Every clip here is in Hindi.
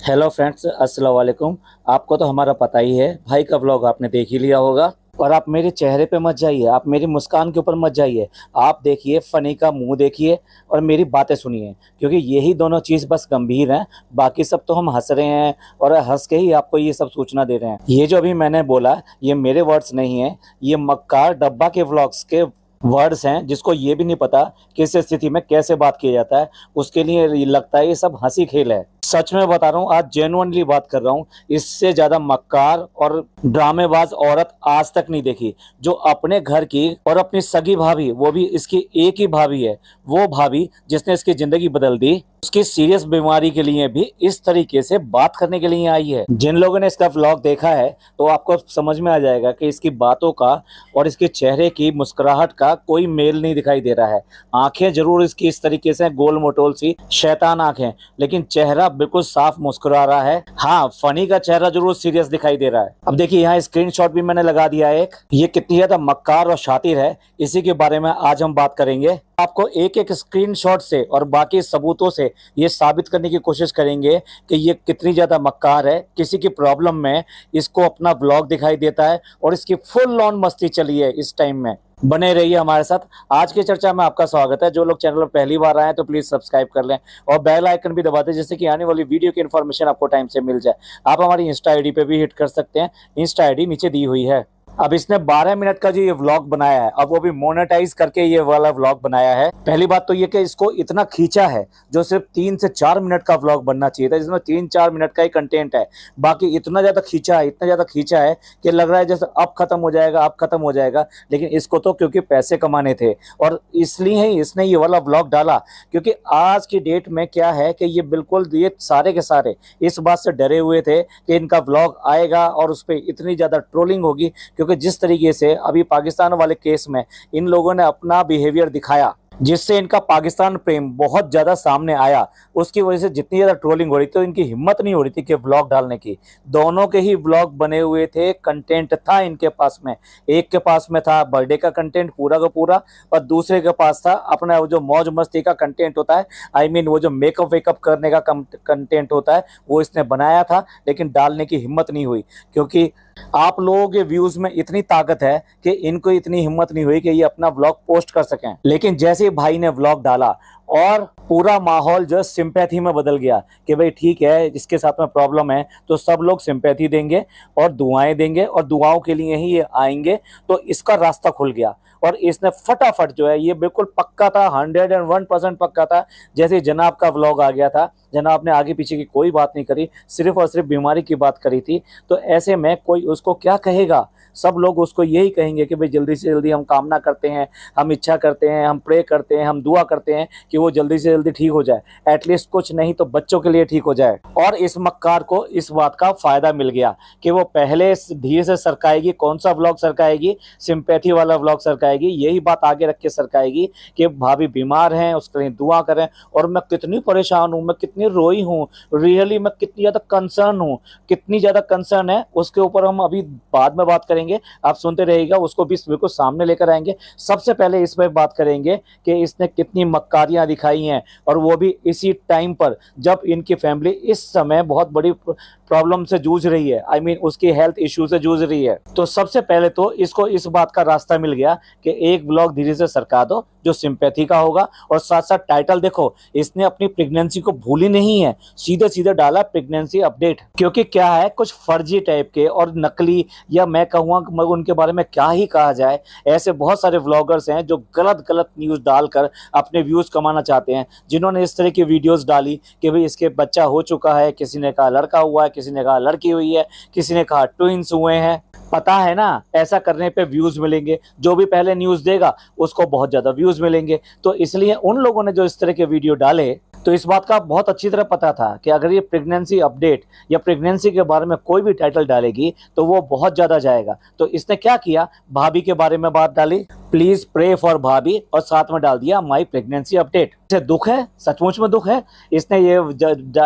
हेलो फ्रेंड्स, अस्सलाम वालेकुम। आपको तो हमारा पता ही है, भाई का व्लॉग आपने देख ही लिया होगा। और आप मेरे चेहरे पे मत जाइए, आप मेरी मुस्कान के ऊपर मत जाइए। आप देखिए फ़नी का मुंह देखिए और मेरी बातें सुनिए, क्योंकि यही दोनों चीज़ बस गंभीर हैं। बाकी सब तो हम हंस रहे हैं और हंस के ही आपको ये सब सूचना दे रहे हैं। ये जो अभी मैंने बोला, ये मेरे वर्ड्स नहीं है, ये मक्कार डब्बा के व्लॉग्स के वर्ड्स हैं, जिसको ये भी नहीं पता किस स्थिति में कैसे बात किया जाता है। उसके लिए ये लगता है ये सब हंसी खेल है। सच में बता रहा हूँ, आज जेन्युइनली बात कर रहा हूँ। इससे ज्यादा मक्कार और ड्रामेबाज औरत आज तक नहीं देखी, जो अपने घर की और अपनी सगी भाभी, वो भी इसकी एक ही भाभी है, वो भाभी जिसने इसकी जिंदगी बदल दी, उसकी सीरियस बीमारी के लिए भी इस तरीके से बात करने के लिए आई है। जिन लोगों ने इसका व्लॉग देखा है तो आपको समझ में आ जाएगा कि इसकी बातों का और इसके चेहरे की मुस्कुराहट का कोई मेल नहीं दिखाई दे रहा है। आंखें जरूर इसकी इस तरीके से गोल मोटोल सी शैतान आंखें, लेकिन चेहरा बिल्कुल साफ मुस्कुरा रहा है। हाँ, फनी का चेहरा जरूर सीरियस दिखाई दे रहा है। अब देखिए, यहाँ स्क्रीनशॉट भी मैंने लगा दिया है एक। ये कितनी ज्यादा मक्कार और शातिर है, इसी के बारे में आज हम बात करेंगे। आपको एक एक स्क्रीनशॉट से और बाकी सबूतों से ये साबित करने की कोशिश करेंगे कि ये कितनी ज्यादा मक्कार है। किसी की प्रॉब्लम में इसको अपना व्लॉग दिखाई देता है और इसकी फुल ऑन मस्ती चली है इस टाइम में। बने रहिए हमारे साथ। आज की चर्चा में आपका स्वागत है। जो लोग चैनल पर पहली बार आए हैं तो प्लीज सब्सक्राइब कर लें और बेल आइकन भी दबा दें, जिससे कि आने वाली वीडियो की इन्फॉर्मेशन आपको टाइम से मिल जाए। आप हमारी इंस्टा आईडी पे भी हिट कर सकते हैं। इंस्टा आईडी नीचे दी हुई है। अब इसने 12 मिनट का जो ये व्लॉग बनाया है, अब वो भी मोनेटाइज करके ये वाला व्लॉग बनाया है। पहली बात तो ये कि इसको इतना खींचा है, जो सिर्फ 3 से 4 मिनट का व्लॉग बनना चाहिए था, जिसमें 3-4 मिनट का ही कंटेंट है। बाकी इतना ज्यादा खींचा है, इतना ज्यादा खींचा है कि लग रहा है जैसे अब खत्म हो जाएगा, अब खत्म हो जाएगा। लेकिन इसको तो क्योंकि पैसे कमाने थे और इसलिए ही इसने ये वाला व्लॉग डाला। क्योंकि आज की डेट में क्या है कि ये बिल्कुल ये सारे के सारे इस बात से डरे हुए थे कि इनका व्लॉग आएगा और उस पर इतनी ज्यादा ट्रोलिंग होगी। क्योंकि जिस तरीके से अभी पाकिस्तान वाले केस में इन लोगों ने अपना बिहेवियर दिखाया, जिससे इनका पाकिस्तान प्रेम बहुत ज्यादा सामने आया, उसकी वजह से जितनी ज्यादा ट्रोलिंग हो रही थी, तो इनकी हिम्मत नहीं हो रही थी कि व्लॉग डालने की। दोनों के ही व्लॉग बने हुए थे, कंटेंट था इनके पास में। एक के पास में था बर्थडे का कंटेंट पूरा का पूरा, और दूसरे के पास था अपना जो मौज मस्ती का कंटेंट होता है, आई मीन वो जो मेकअप वेकअप करने का कंटेंट होता है, वो इसने बनाया था। लेकिन डालने की हिम्मत नहीं हुई, क्योंकि आप लोगों के व्यूज में इतनी ताकत है कि इनको इतनी हिम्मत नहीं हुई कि ये अपना व्लॉग पोस्ट कर सकें। लेकिन जैसे ही भाई ने व्लॉग डाला और पूरा माहौल जो सिंपैथी में बदल गया कि भाई ठीक है, इसके साथ में प्रॉब्लम है तो सब लोग सिंपैथी देंगे और दुआएं देंगे और दुआओं के लिए ही ये आएंगे, तो इसका रास्ता खुल गया। और इसने फटाफट जो है, ये बिल्कुल पक्का था, 101% पक्का था। जैसे जनाब का व्लॉग आ गया था, जनाब ने आगे पीछे की कोई बात नहीं करी, सिर्फ और सिर्फ बीमारी की बात करी थी। तो ऐसे में कोई उसको क्या कहेगा? सब लोग उसको यही कहेंगे कि भाई जल्दी से जल्दी हम कामना करते हैं, हम इच्छा करते हैं, हम प्रे करते हैं, हम दुआ करते हैं कि वो जल्दी से जल्दी ठीक हो जाए। एटलीस्ट कुछ नहीं तो बच्चों के लिए ठीक हो जाए। और इस मक्कार को इस बात का फायदा मिल गया कि वो पहले धीरे से सरकाएगी। कौन सा व्लॉग सरकाएगी? सिंपैथी वाला व्लॉग सरकाएगी। यही बात आगे रख के सरकाएगी कि भाभी बीमार हैं, उसके लिए दुआ करें। और मैं कितनी परेशान हूँ, मैं कितनी रोई हूँ, रियली मैं कितनी ज़्यादा कंसर्न हूँ, कितनी ज़्यादा कंसर्न है, उसके ऊपर हम अभी बाद में बात करेंगे। आप सुनते रहिएगा, उसको भी बिल्कुल सामने लेकर आएंगे। सबसे पहले इस पर बात करेंगे कि इसने कितनी मक्कारियां दिखाई हैं, और वो भी इसी टाइम पर जब इनकी फैमिली इस समय बहुत बड़ी प्रॉब्लम से जूझ रही है, आई मीन उसकी हेल्थ इश्यू से जूझ रही है। तो सबसे पहले तो इसको इस बात का रास्ता मिल गया कि एक व्लॉग धीरे से सरका दो जो सिंपैथी का होगा। और साथ साथ टाइटल देखो, इसने अपनी प्रेगनेंसी को भूली नहीं है, सीधे सीधे डाला प्रेगनेंसी अपडेट। क्योंकि क्या है, कुछ फर्जी टाइप के और नकली, या मैं कहूँगा उनके बारे में क्या ही कहा जाए, ऐसे बहुत सारे व्लॉगर्स हैं जो गलत गलत न्यूज़ डालकर अपने व्यूज़ कमाना चाहते हैं। जिन्होंने इस तरह की वीडियोस डाली कि भाई इसके बच्चा हो चुका है, किसी ने कहा लड़का हुआ है, किसी ने कहा लड़की हुई है, किसी ने कहा ट्विंस हुए हैं। पता है ना, ऐसा करने पे व्यूज मिलेंगे। जो भी पहले न्यूज देगा उसको बहुत ज्यादा व्यूज मिलेंगे। तो इसलिए उन लोगों ने जो इस तरह के वीडियो डाले, तो इस बात का बहुत अच्छी तरह पता था कि अगर ये प्रेगनेंसी अपडेट या प्रेगनेंसी के बारे में कोई भी टाइटल डालेगी तो वो बहुत ज्यादा जाएगा। तो इसने क्या किया, भाभी के बारे में बात डाली, प्लीज प्रे फॉर भाभी, और साथ में डाल दिया माई प्रेगनेंसी अपडेट। इसे दुख है, सचमुच में दुख है। इसने ये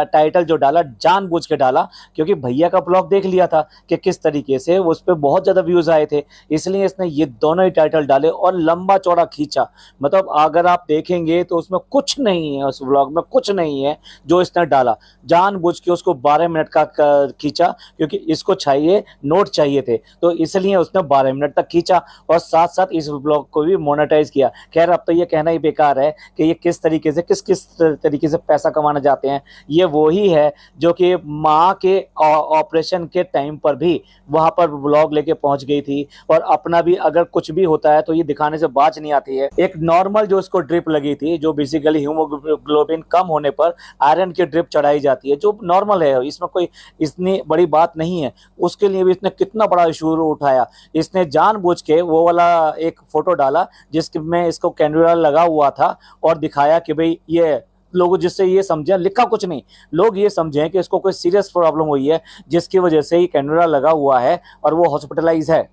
टाइटल जो डाला जानबूझ के डाला, क्योंकि भैया का ब्लॉग देख लिया था कि किस तरीके से उस पर बहुत ज्यादा व्यूज आए थे, इसलिए इसने ये दोनों ही टाइटल डाले और लंबा चौड़ा खींचा। मतलब अगर आप देखेंगे तो उसमें कुछ नहीं है, उस व्लॉग में कुछ नहीं है जो इसने डाला। जानबूझ के उसको 12 मिनट का खींचा, क्योंकि इसको चाहिए नोट चाहिए थे, तो इसलिए उसने 12 मिनट तक खींचा और साथ साथ इस ब्लॉग को भी मोनेटाइज किया। खैर अब तो ये कहना ही बेकार है कि ये किस तरीके से किस किस तरीके से पैसा कमाना चाहते हैं। ये वही है जो कि माँ के ऑपरेशन के टाइम पर भी वहां पर ब्लॉग लेके पहुंच गई थी, और अपना भी अगर कुछ भी होता है तो ये दिखाने से बाज नहीं आती है। एक नॉर्मल जो इसको ड्रिप लगी थी, जो बेसिकली हीमोग्लोबिन कम होने पर आयरन की ड्रिप चढ़ाई जाती है, जो नॉर्मल है, इसमें कोई इतनी बड़ी बात नहीं है, उसके लिए भी इसने कितना बड़ा इशू उठाया। इसने जानबूझ के वो वाला एक फोटो डाला जिसमें इसको कैंडुला लगा हुआ था और दिखाया कि भाई ये लोग, जिससे ये समझे, लिखा कुछ नहीं, लोग ये समझें कि इसको कोई सीरियस प्रॉब्लम हुई है जिसकी वजह से ये कैंडुला लगा हुआ है और वो हॉस्पिटलाइज है।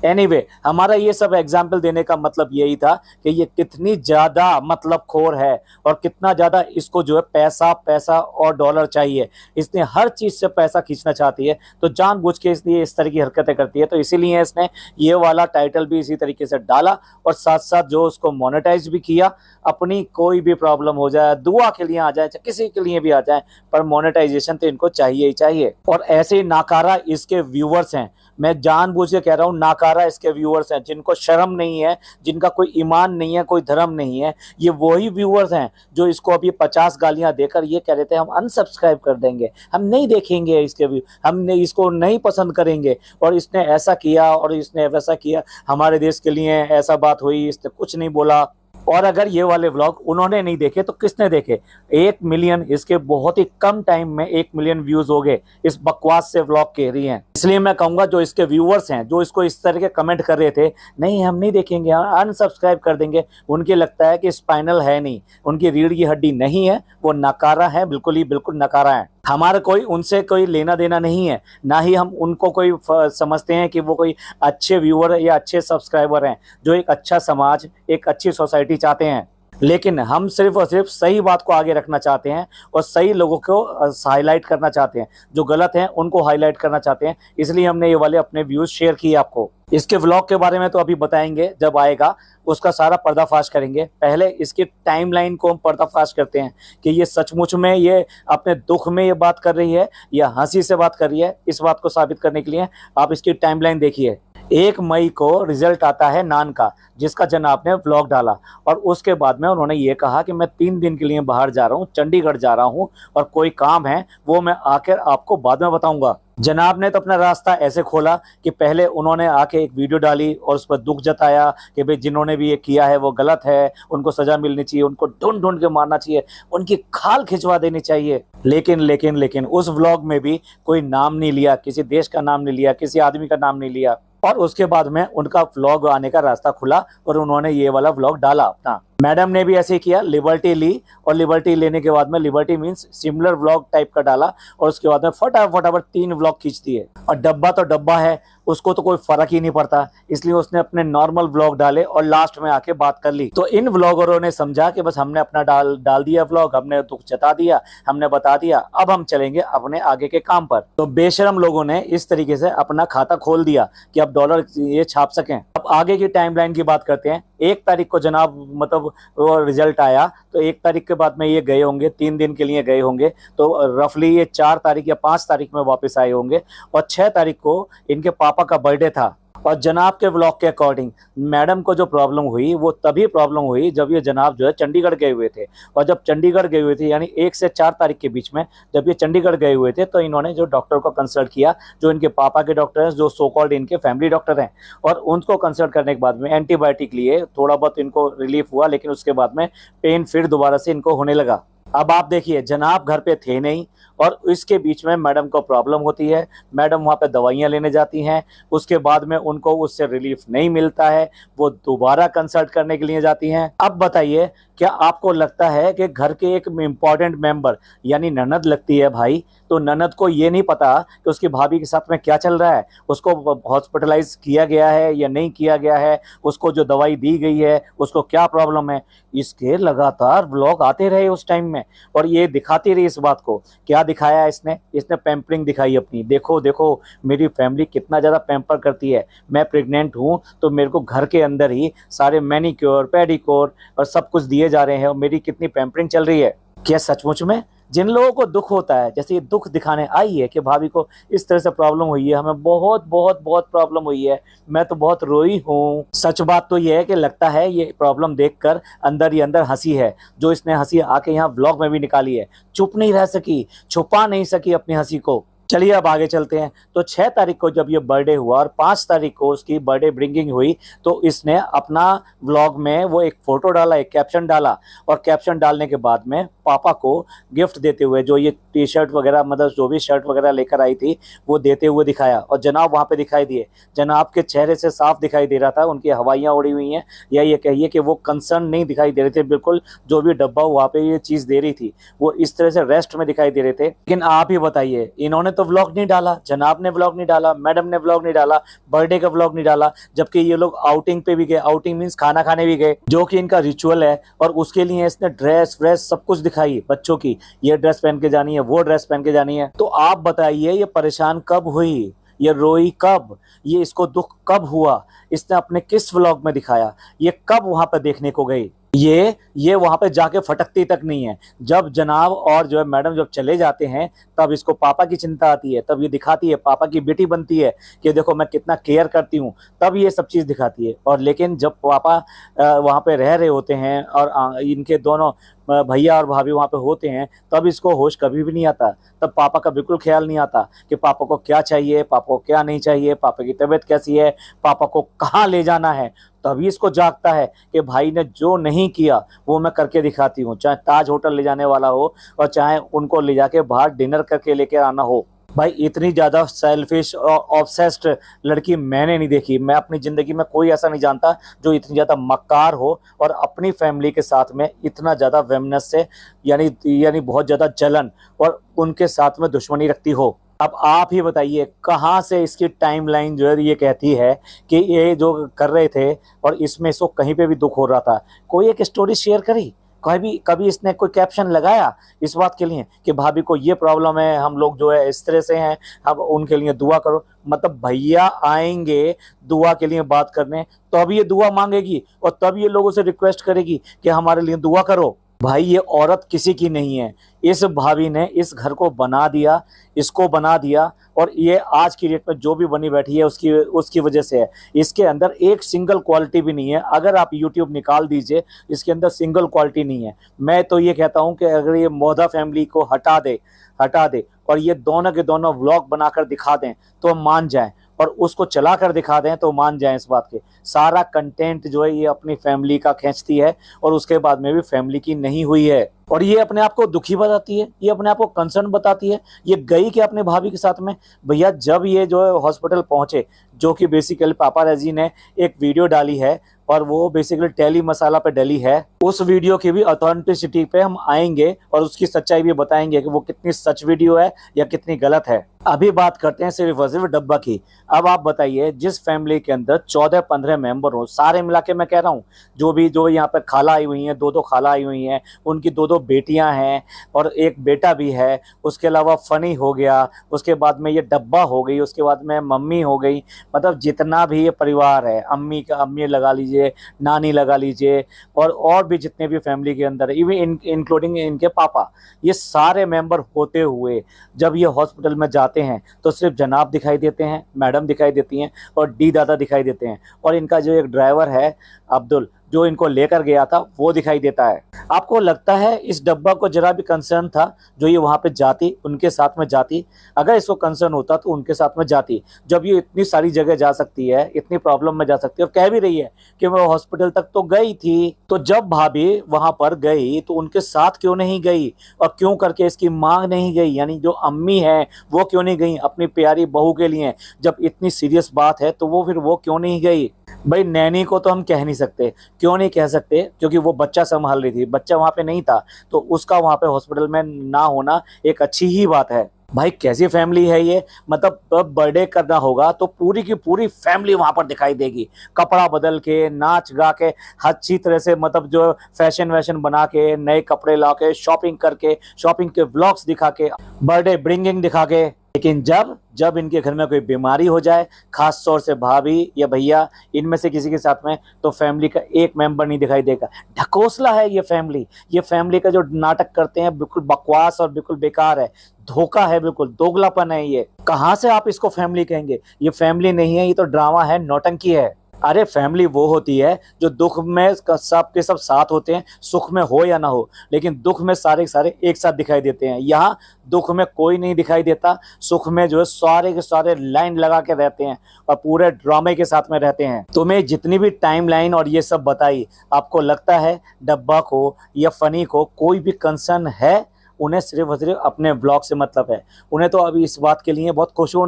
एनीवे, हमारा ये सब एग्जाम्पल देने का मतलब यही था कि ये कितनी ज्यादा मतलब खोर है और कितना ज्यादा इसको जो है पैसा पैसा और डॉलर चाहिए। इसने हर चीज से पैसा खींचना चाहती है, तो जानबूझ के इसलिए इस तरह की हरकतें करती है। तो इसीलिए इसने ये वाला टाइटल भी इसी तरीके से डाला और साथ साथ जो उसको मोनेटाइज भी किया। अपनी कोई भी प्रॉब्लम हो जाए, दुआ के लिए आ जाए, चाहे किसी के लिए भी आ जाए, पर मोनेटाइजेशन तो इनको चाहिए ही चाहिए। और ऐसे ही नाकारा इसके व्यूअर्स हैं, मैं जानबूझ के कह रहा हूँ, नाकारा इसके व्यूअर्स हैं, जिनको शर्म नहीं है, जिनका कोई ईमान नहीं है, कोई धर्म नहीं है। ये वही व्यूअर्स हैं जो इसको अभी 50 गालियां देकर ये कह रहे थे हम अनसब्सक्राइब कर देंगे, हम नहीं देखेंगे इसके व्यू, हमने इसको नहीं पसंद करेंगे, और इसने ऐसा किया और इसने वैसा किया, हमारे देश के लिए ऐसा बात हुई, इसने कुछ नहीं बोला। और अगर ये वाले व्लॉग उन्होंने नहीं देखे तो किसने देखे? 1 मिलियन, इसके बहुत ही कम टाइम में 1 मिलियन व्यूज हो गए इस बकवास से व्लॉग कह रही हैं। इसलिए मैं कहूंगा जो इसके व्यूअर्स हैं, जो इसको इस तरह के कमेंट कर रहे थे, नहीं हम नहीं देखेंगे, अनसब्सक्राइब कर देंगे, उनके लगता है कि स्पाइनल है नहीं, उनकी रीढ़ की हड्डी नहीं है, वो नकारा है, बिल्कुल ही बिल्कुल नकारा है। हमारा कोई उनसे कोई लेना देना नहीं है, ना ही हम उनको कोई समझते हैं कि वो कोई अच्छे व्यूअर या अच्छे सब्सक्राइबर हैं जो एक अच्छा समाज, एक अच्छी सोसाइटी चाहते हैं। लेकिन हम सिर्फ और सिर्फ सही बात को आगे रखना चाहते हैं और सही लोगों को हाईलाइट करना चाहते हैं, जो गलत हैं उनको हाईलाइट करना चाहते हैं। इसलिए हमने ये वाले अपने व्यूज शेयर किए आपको। इसके व्लॉग के बारे में तो अभी बताएंगे, जब आएगा उसका सारा पर्दाफाश करेंगे। पहले इसकी टाइमलाइन को हम पर्दाफाश करते हैं कि ये सचमुच में ये अपने दुख में ये बात कर रही है या हंसी से बात कर रही है। इस बात को साबित करने के लिए आप इसकी टाइमलाइन देखिए। 1 मई को रिजल्ट आता है नान का, जिसका जनाब ने व्लॉग डाला, और उसके बाद में उन्होंने ये कहा कि मैं 3 दिन के लिए बाहर जा रहा हूँ, चंडीगढ़ जा रहा हूँ और कोई काम है वो मैं आकर आपको बाद में बताऊंगा। जनाब ने तो अपना रास्ता ऐसे खोला कि पहले उन्होंने आके एक वीडियो डाली और उस पर दुख जताया कि भाई जिन्होंने भी ये किया है वो गलत है, उनको सजा मिलनी चाहिए, उनको ढूंढ ढूंढ के मारना चाहिए, उनकी खाल खिंचवा देनी चाहिए। लेकिन उस व्लॉग में भी कोई नाम नहीं लिया, किसी देश का नाम नहीं लिया, किसी आदमी का नाम नहीं लिया। और उसके बाद में उनका व्लॉग आने का रास्ता खुला और उन्होंने ये वाला व्लॉग डाला अपना। मैडम ने भी ऐसे ही किया, लिबर्टी ली, और लिबर्टी लेने के बाद में, liberty means similar vlog type का डाला, और उसके बाद में फटाफट 3 व्लॉग खींच दिए। और डब्बा तो डब्बा है, उसको तो कोई फर्क ही नहीं पड़ता, इसलिए उसने अपने नॉर्मल व्लॉग डाले और लास्ट में आके बात कर ली। तो इन व्लॉगरों ने समझा कि बस हमने अपना डाल दिया व्लॉग, हमने दुख जता दिया, हमने बता दिया, अब हम चलेंगे अपने आगे के काम पर। तो बेशरम लोगों ने इस तरीके से अपना खाता खोल दिया कि अब डॉलर ये छाप सकें। अब आगे की टाइमलाइन की बात करते हैं। 1 तारीख को जनाब मतलब वो रिजल्ट आया, तो 1 तारीख के बाद में ये गए होंगे, 3 दिन के लिए गए होंगे, तो रफली ये 4 तारीख या 5 तारीख में वापस आए होंगे। और 6 तारीख को इनके पापा का बर्थडे था। और जनाब के व्लॉग के अकॉर्डिंग मैडम को जो प्रॉब्लम हुई वो तभी प्रॉब्लम हुई जब ये जनाब जो है चंडीगढ़ गए हुए थे। और जब चंडीगढ़ गए हुए थे, यानी 1 से 4 तारीख के बीच में जब ये चंडीगढ़ गए हुए थे, तो इन्होंने जो डॉक्टर को कंसल्ट किया, जो इनके पापा के डॉक्टर हैं, जो सो कॉल्ड इनके फैमिली डॉक्टर हैं, और उनको कंसल्ट करने के बाद में एंटीबायोटिक लिए, थोड़ा बहुत इनको रिलीफ हुआ, लेकिन उसके बाद में पेन फिर दोबारा से इनको होने लगा। अब आप देखिए, जनाब घर पे थे नहीं और इसके बीच में मैडम को प्रॉब्लम होती है, मैडम वहाँ पे दवाइयाँ लेने जाती हैं, उसके बाद में उनको उससे रिलीफ नहीं मिलता है, वो दोबारा कंसल्ट करने के लिए जाती हैं। अब बताइए, क्या आपको लगता है कि घर के एक इम्पॉर्टेंट मेंबर यानी ननद लगती है भाई, तो ननद को ये नहीं पता कि उसकी भाभी के साथ में क्या चल रहा है, उसको हॉस्पिटलाइज किया गया है या नहीं किया गया है, उसको जो दवाई दी गई है उसको क्या प्रॉब्लम है? इसके लगातार व्लॉग आते रहे उस टाइम में और ये दिखाती रही इस बात को। क्या दिखाया इसने पैम्परिंग दिखाई अपनी, देखो देखो मेरी फैमिली कितना ज़्यादा पैम्पर करती है, मैं प्रेग्नेंट हूँ तो मेरे को घर के अंदर ही सारे मैनीक्योर पेडिक्योर और सब कुछ दिए जा रहे हैं और मेरी कितनी पैम्परिंग चल रही है। क्या सचमुच में जिन लोगों को दुख होता है, जैसे ये दुख दिखाने आई है कि भाभी को इस तरह से प्रॉब्लम हुई है, हमें बहुत बहुत बहुत प्रॉब्लम हुई है, मैं तो बहुत रोई हूँ। सच बात तो ये है कि लगता है ये प्रॉब्लम देखकर अंदर ही अंदर हंसी है, जो इसने हंसी आके यहाँ व्लॉग में भी निकाली है। चुप नहीं रह सकी, छुपा नहीं सकी अपनी हंसी को। चलिए अब आगे चलते हैं। तो 6 तारीख को जब ये बर्थडे हुआ और 5 तारीख को उसकी बर्थडे ब्रिंगिंग हुई, तो इसने अपना व्लॉग में वो एक फ़ोटो डाला, एक कैप्शन डाला, और कैप्शन डालने के बाद में पापा को गिफ्ट देते हुए, जो ये टी शर्ट वगैरह मतलब जो भी शर्ट वगैरह लेकर आई थी वो देते हुए दिखाया, और जनाब वहाँ पे दिखाई दिए। जनाब के चेहरे से साफ दिखाई दे रहा था उनकी हवाइयाँ उड़ी हुई हैं, या ये कहिए कि वो कंसर्न नहीं दिखाई दे रहे थे बिल्कुल। जो भी डब्बा वहाँ पे ये चीज़ दे रही थी वो इस तरह से रेस्ट में दिखाई दे रहे थे। लेकिन आप ही बताइए, इन्होंने तो व्लॉग नहीं डाला, जनाब ने व्लॉग नहीं डाला, मैडम ने व्लॉग नहीं डाला, बर्थडे का व्लॉग नहीं डाला, जबकि ये लोग आउटिंग पे भी गए। आउटिंग मीन्स खाना खाने भी गए, जो कि इनका रिचुअल है, और उसके लिए इसने ड्रेस व्रेस सब कुछ दिखाई बच्चों की, ये ड्रेस पहन के जानी है, वो ड्रेस पहन के जानी है। तो आप बताइए ये परेशान कब हुई, ये रोई कब, ये इसको दुख कब हुआ, इसने अपने किस व्लॉग में दिखाया, ये कब वहां पर देखने को गई? ये वहां पे जाके फटकती तक नहीं है। जब जनाब और जो है मैडम जब चले जाते हैं तब इसको पापा की चिंता आती है, तब ये दिखाती है, पापा की बेटी बनती है कि देखो मैं कितना केयर करती हूँ, तब ये सब चीज़ दिखाती है। और लेकिन जब पापा वहाँ पे रह रहे होते हैं और इनके दोनों भैया और भाभी वहाँ पे होते हैं, तब इसको होश कभी भी नहीं आता, तब पापा का बिल्कुल ख्याल नहीं आता कि पापा को क्या चाहिए, पापा को क्या नहीं चाहिए, पापा की तबीयत कैसी है, पापा को कहाँ ले जाना है। तभी इसको जागता है कि भाई ने जो नहीं किया वो मैं करके दिखाती हूँ, चाहे ताज होटल ले जाने वाला हो और चाहे उनको ले जाके बाहर डिनर करके लेके आना हो। भाई इतनी ज़्यादा सेल्फिश और ऑब्सेस्ड लड़की मैंने नहीं देखी। मैं अपनी ज़िंदगी में कोई ऐसा नहीं जानता जो इतनी ज़्यादा मक्कार हो और अपनी फैमिली के साथ में इतना ज़्यादा वेमनेस से यानी बहुत ज़्यादा जलन और उनके साथ में दुश्मनी रखती हो। अब आप ही बताइए कहाँ से इसकी टाइमलाइन जो है ये कहती है कि ये जो कर रहे थे और इसमें इसको कहीं पे भी दुख हो रहा था। कोई एक स्टोरी शेयर करी, कभी इसने कोई कैप्शन लगाया इस बात के लिए कि भाभी को ये प्रॉब्लम है, हम लोग जो है इस तरह से हैं, अब उनके लिए दुआ करो। मतलब भैया आएंगे दुआ के लिए बात करने, तो अब ये दुआ मांगेगी और तब ये लोगों से रिक्वेस्ट करेगी कि हमारे लिए दुआ करो। भाई ये औरत किसी की नहीं है, इस भाभी ने इस घर को बना दिया, इसको बना दिया, और ये आज की डेट में जो भी बनी बैठी है उसकी वजह से है। इसके अंदर एक सिंगल क्वालिटी भी नहीं है। अगर आप यूट्यूब निकाल दीजिए, इसके अंदर सिंगल क्वालिटी नहीं है। मैं तो ये कहता हूँ कि अगर ये मोदा फैमिली को हटा दे और ये दोनों के दोनों व्लॉग बनाकर दिखा दें तो मान जाएं, और उसको चला कर दिखा दें तो मान जाएं इस बात के। सारा कंटेंट जो है ये अपनी फैमिली का खींचती है और उसके बाद में भी फैमिली की नहीं हुई है, और ये अपने आप को दुखी बताती है, ये अपने आप को कंसर्न बताती है। ये गई कि अपने भाभी के साथ में, भैया जब ये जो है हॉस्पिटल पहुंचे, जो कि बेसिकली पापाराजी ने एक वीडियो डाली है और वो बेसिकली टेली मसाला पे डली है, उस वीडियो की भी ऑथेंटिसिटी पे हम आएंगे और उसकी सच्चाई भी बताएंगे कि वो कितनी सच वीडियो है या कितनी गलत है। अभी बात करते हैं सिर्फ और सिर्फ डब्बा की। अब आप बताइए, जिस फैमिली के अंदर 14-15 मेंबर हो, सारे मिला के मैं कह रहा हूँ, जो यहाँ पे खाला आई हुई हैं, 2 खाला आई हुई हैं, उनकी 2 बेटियां हैं और एक बेटा भी है, उसके अलावा फनी हो गया, उसके बाद में ये डब्बा हो गई, उसके बाद में मम्मी हो गई, मतलब जितना भी ये परिवार है, अम्मी लगा लीजिए, नानी लगा लीजिए, और भी जितने भी फैमिली के अंदर, इवन इंक्लूडिंग इनके पापा, ये सारे मेंबर होते हुए जब ये हॉस्पिटल में जाते हैं तो सिर्फ जनाब दिखाई देते हैं, मैडम दिखाई देती हैं और डी दादा दिखाई देते हैं, और इनका जो एक ड्राइवर है अब्दुल जो इनको लेकर गया था वो दिखाई देता है। आपको लगता है इस डब्बा को जरा भी कंसर्न था जो ये वहाँ पे जाती, उनके साथ में जाती? अगर इसको कंसर्न होता तो उनके साथ में जाती। जब ये इतनी सारी जगह जा सकती है, इतनी प्रॉब्लम में जा सकती है और कह भी रही है कि मैं हॉस्पिटल तक तो गई थी, तो जब भाभी वहाँ पर गई तो उनके साथ क्यों नहीं गई, और क्यों करके इसकी माँ नहीं गई, यानी जो अम्मी है वो क्यों नहीं गई अपनी प्यारी बहू के लिए? जब इतनी सीरियस बात है तो वो क्यों नहीं गई? भाई नैनी को तो हम कह नहीं सकते, क्यों नहीं कह सकते? क्योंकि वो बच्चा संभाल रही थी, बच्चा वहाँ पे नहीं था, तो उसका वहाँ पे हॉस्पिटल में ना होना एक अच्छी ही बात है। भाई कैसी फैमिली है ये? मतलब बर्थडे करना होगा तो पूरी की पूरी फैमिली वहां पर दिखाई देगी, कपड़ा बदल के, नाच गा के, अच्छी तरह से, मतलब जो फैशन बना के, नए कपड़े ला के, शॉपिंग करके, शॉपिंग के व्लॉग्स दिखा के, बर्थडे ब्रिंगिंग दिखा के, लेकिन जब जब इनके घर में कोई बीमारी हो जाए, खास तौर से भाभी या भैया, इनमें से किसी के साथ में, तो फैमिली का एक मेंबर नहीं दिखाई देगा। ढकोसला है ये फैमिली का जो नाटक करते हैं बिल्कुल बकवास और बिल्कुल बेकार है, धोखा है, बिल्कुल दोगलापन है। ये कहाँ से आप इसको फैमिली कहेंगे? ये फैमिली नहीं है, ये तो ड्रामा है, नौटंकी है। अरे फैमिली वो होती है जो दुख में सब के सब साथ होते हैं, सुख में हो या ना हो, लेकिन दुख में सारे के सारे एक साथ दिखाई देते हैं। यहाँ दुख में कोई नहीं दिखाई देता, सुख में जो है सारे के सारे लाइन लगा के रहते हैं और पूरे ड्रामे के साथ में रहते हैं। तुम्हें जितनी भी टाइम लाइन और ये सब बताई, आपको लगता है डब्बा को या फनी को कोई भी कंसर्न है? उन्हें सिर्फ और सिर्फ अपने ब्लॉग से मतलब है। उन्हें तो अभी इस बात के लिए बहुत खुश हो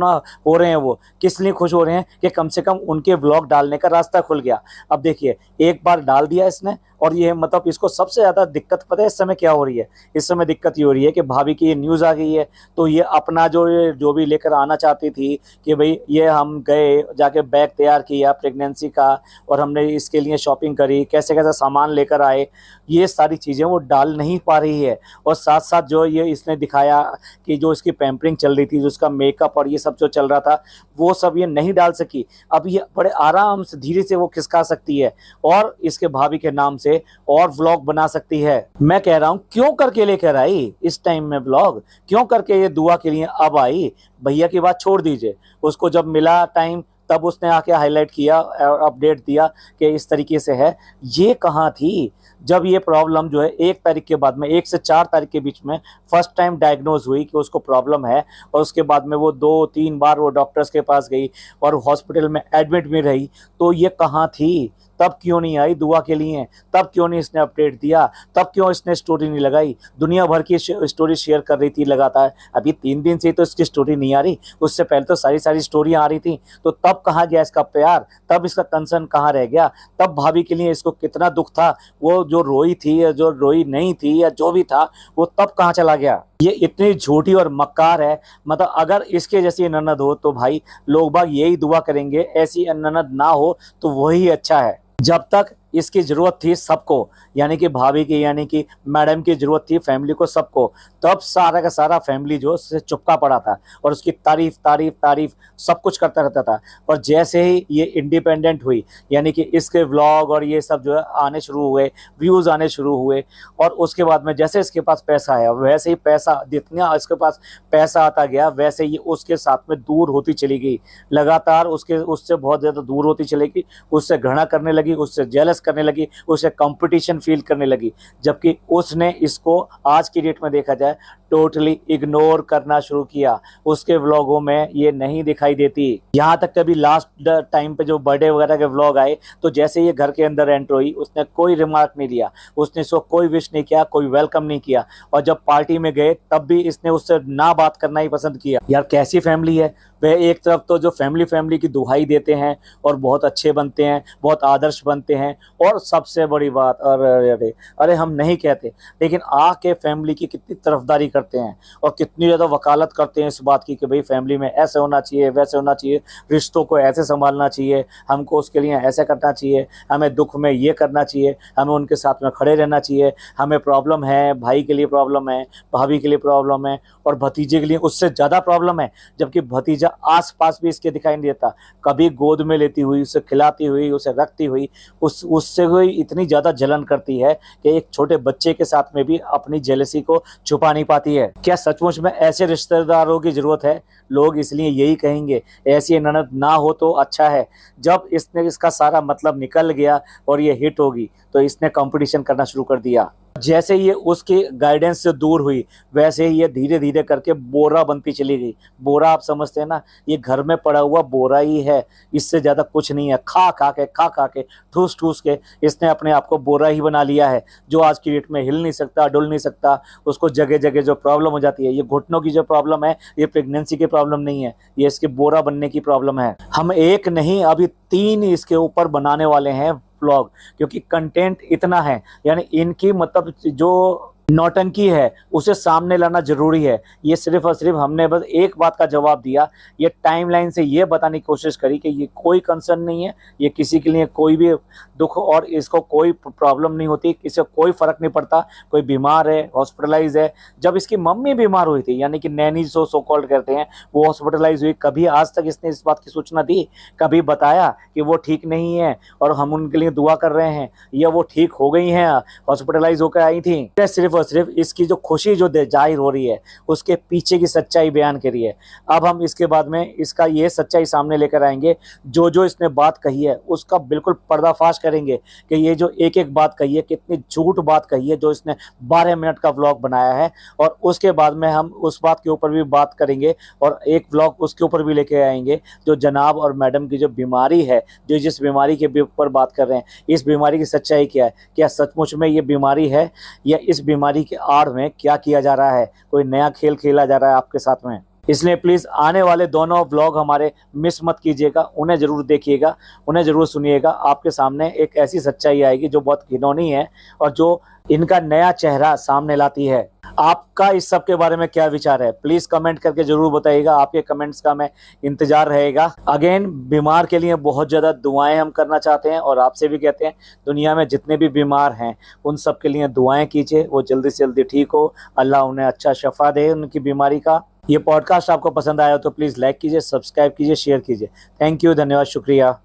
रहे हैं। वो किस लिए खुश हो रहे हैं कि कम से कम उनके ब्लॉग डालने का रास्ता खुल गया। अब देखिए, एक बार डाल दिया इसने, और ये मतलब इसको सबसे ज़्यादा दिक्कत पता है इस समय क्या हो रही है? इस समय दिक्कत ये हो रही है कि भाभी की ये न्यूज़ आ गई है, तो ये अपना जो भी लेकर आना चाहती थी कि भाई ये हम गए जाके बैग तैयार किया प्रेगनेंसी का, और हमने इसके लिए शॉपिंग करी, कैसे कैसे सामान लेकर आए, ये सारी चीज़ें वो डाल नहीं पा रही है। और साथ साथ जो ये इसने दिखाया कि जो इसकी पैम्परिंग चल रही थी, जो उसका मेकअप और ये सब जो चल रहा था, वो सब ये नहीं डाल सकी। अब ये बड़े आराम से धीरे से वो खिसका सकती है और इसके भाभी के नाम से और व्लॉग बना सकती है। मैं कह रहा हूं क्यों करके लेकर आई इस टाइम में व्लॉग, क्यों करके ये दुआ के लिए अब आई? भैया की बात छोड़ दीजिए, उसको जब मिला टाइम तब उसने आके हाईलाइट किया और अपडेट दिया कि इस तरीके से है। ये कहाँ थी जब ये प्रॉब्लम जो है 1 तारीख के बाद में, 1 से 4 तारीख के बीच में फर्स्ट टाइम डायग्नोज हुई कि उसको प्रॉब्लम है, और उसके बाद में वो 2-3 बार वो डॉक्टर्स के पास गई और हॉस्पिटल में एडमिट भी रही। तो ये कहाँ थी? तब क्यों नहीं आई दुआ के लिए? तब क्यों नहीं इसने अपडेट दिया? तब क्यों इसने स्टोरी नहीं लगाई? दुनिया भर की स्टोरी शेयर कर रही थी लगातार। अभी 3 दिन से तो इसकी स्टोरी नहीं आ रही, उससे पहले तो सारी स्टोरियां आ रही थी। तो तब कहाँ गया इसका प्यार? तब इसका कंसर्न कहाँ रह गया? तब भाभी के लिए इसको कितना दुख था? वो जो रोई थी या जो रोई नहीं थी या जो भी था, वो तब कहाँ चला गया? ये इतनी झूठी और मक्कार है। मतलब अगर इसके जैसी ननद हो तो भाई लोग बाग यही दुआ करेंगे, ऐसी ननद ना हो तो वही अच्छा है। जब तक इसकी ज़रूरत थी सबको, यानी कि भाभी की, यानी कि मैडम की ज़रूरत थी फैमिली को, सबको, तब सारा का सारा फैमिली जो उससे चिपका पड़ा था और उसकी तारीफ तारीफ तारीफ सब कुछ करता रहता था। और जैसे ही ये इंडिपेंडेंट हुई, यानी कि इसके व्लॉग और ये सब जो है आने शुरू हुए, व्यूज़ आने शुरू हुए, और उसके बाद में जैसे इसके पास पैसा आया, वैसे ही पैसा, जितना इसके पास पैसा आता गया वैसे ही उसके साथ में दूर होती चली गई। लगातार उससे बहुत ज़्यादा दूर होती चली गई, उससे घृणा करने लगी, उससे जेलस करने लगी, उसे कंपटीशन फील करने लगी। जबकि उसने इसको आज की डेट में देखा जाए टोटली इग्नोर करना शुरू किया। उसके व्लॉगों में ये नहीं दिखाई देती। यहाँ तक कभी लास्ट टाइम पे जो बर्थडे वगैरह के व्लॉग आए, तो जैसे ये घर के अंदर एंटर हुई, उसने कोई रिमार्क नहीं लिया, उसने इसको कोई विश नहीं किया, कोई वेलकम नहीं किया। और जब पार्टी में गए तब भी इसने उससे ना बात करना ही पसंद किया। यार कैसी फैमिली है? वह एक तरफ तो जो फैमिली की दुहाई देते हैं और बहुत अच्छे बनते हैं, बहुत आदर्श बनते हैं, और सबसे बड़ी बात, अरे अरे अरे हम नहीं कहते, लेकिन आके फैमिली की कितनी तरफदारी करते हैं और कितनी ज़्यादा वकालत करते हैं इस बात की कि भाई फैमिली में ऐसे होना चाहिए, वैसे होना चाहिए, रिश्तों को ऐसे संभालना चाहिए, हमको उसके लिए ऐसे करना चाहिए, हमें दुख में ये करना चाहिए, हमें उनके साथ में खड़े रहना चाहिए, हमें प्रॉब्लम है, भाई के लिए प्रॉब्लम है, भाभी के लिए प्रॉब्लम है, और भतीजे के लिए उससे ज़्यादा प्रॉब्लम है। जबकि भतीजा आस-पास भी इसके दिखाई नहीं देता। कभी गोद में लेती हुई, उसे खिलाती हुई, उसे रखती हुई, उससे कोई इतनी ज़्यादा जलन करती है कि एक छोटे बच्चे के साथ में भी अपनी जेलसी को छुपा नहीं पाती है। क्या सचमुच में ऐसे रिश्तेदारों की ज़रूरत है? लोग इसलिए यही कहेंगे ऐसी ननद ना हो तो अच्छा है। जब इसने इसका सारा मतलब निकल गया और ये हिट होगी, तो इसने कंपटीशन करना शुरू कर दिया। जैसे ये उसके गाइडेंस से दूर हुई, वैसे ही ये धीरे धीरे करके बोरा बनती चली गई। बोरा आप समझते हैं ना, ये घर में पड़ा हुआ बोरा ही है, इससे ज़्यादा कुछ नहीं है। खा खा के ठूस ठूस के इसने अपने आप को बोरा ही बना लिया है, जो आज की डेट में हिल नहीं सकता, डुल नहीं सकता। उसको जगह जगह जो प्रॉब्लम हो जाती है, ये घुटनों की जो प्रॉब्लम है, ये प्रेगनेंसी की प्रॉब्लम नहीं है, ये इसके बोरा बनने की प्रॉब्लम है। हम एक नहीं, अभी 3 इसके ऊपर बनाने वाले हैं व्लॉग, क्योंकि कंटेंट इतना है। यानी इनकी मतलब जो नौटंकी है उसे सामने लाना जरूरी है। ये सिर्फ और सिर्फ हमने बस एक बात का जवाब दिया, ये टाइमलाइन से ये बताने की कोशिश करी कि ये कोई कंसर्न नहीं है, ये किसी के लिए कोई भी दुख और इसको कोई प्रॉब्लम नहीं होती, इससे कोई फर्क नहीं पड़ता। कोई बीमार है, हॉस्पिटलाइज है, जब इसकी मम्मी बीमार हुई थी, यानी कि नैनी सो कॉल्ड करते हैं, वो हॉस्पिटलाइज हुई, कभी आज तक इसने इस बात की सूचना दी, कभी बताया कि वो ठीक नहीं है और हम उनके लिए दुआ कर रहे हैं, या वो ठीक हो गई हैं, हॉस्पिटलाइज होकर आई थी। सिर्फ और सिर्फ इसकी जो खुशी जो जाहिर हो रही है, उसके पीछे की सच्चाई बयान करी है। अब हम इसके बाद में इसका ये सच्चाई सामने लेकर आएंगे, जो जो इसने बात कही है उसका बिल्कुल पर्दाफाश करेंगे कि ये जो एक एक बात कही है, कितनी झूठ बात कही है, जो इसने 12 मिनट का व्लॉग बनाया है। और उसके बाद में हम उस बात के ऊपर भी बात करेंगे और एक व्लॉग उसके ऊपर भी लेके आएंगे, जो जनाब और मैडम की जो बीमारी है, जो जिस बीमारी के ऊपर बात कर रहे हैं, इस बीमारी की सच्चाई क्या है, क्या सचमुच में ये बीमारी है, या इस बीमारी के आड़ में क्या किया जा रहा है, कोई नया खेल खेला जा रहा है आपके साथ में। इसलिए प्लीज़ आने वाले दोनों व्लॉग हमारे मिस मत कीजिएगा, उन्हें ज़रूर देखिएगा, उन्हें ज़रूर सुनिएगा। आपके सामने एक ऐसी सच्चाई आएगी जो बहुत घिनौनी है और जो इनका नया चेहरा सामने लाती है। आपका इस सब के बारे में क्या विचार है, प्लीज़ कमेंट करके ज़रूर बताइएगा। आपके कमेंट्स का मैं इंतज़ार रहेगा। अगेन, बीमार के लिए बहुत ज़्यादा दुआएं हम करना चाहते हैं और आपसे भी कहते हैं, दुनिया में जितने भी बीमार हैं उन सब के लिए दुआएं कीजिए, वो जल्दी से जल्दी ठीक हो, अल्लाह उन्हें अच्छा शफा दे उनकी बीमारी का। ये पॉडकास्ट आपको पसंद आया तो प्लीज़ लाइक कीजिए, सब्सक्राइब कीजिए, शेयर कीजिए। थैंक यू, धन्यवाद, शुक्रिया।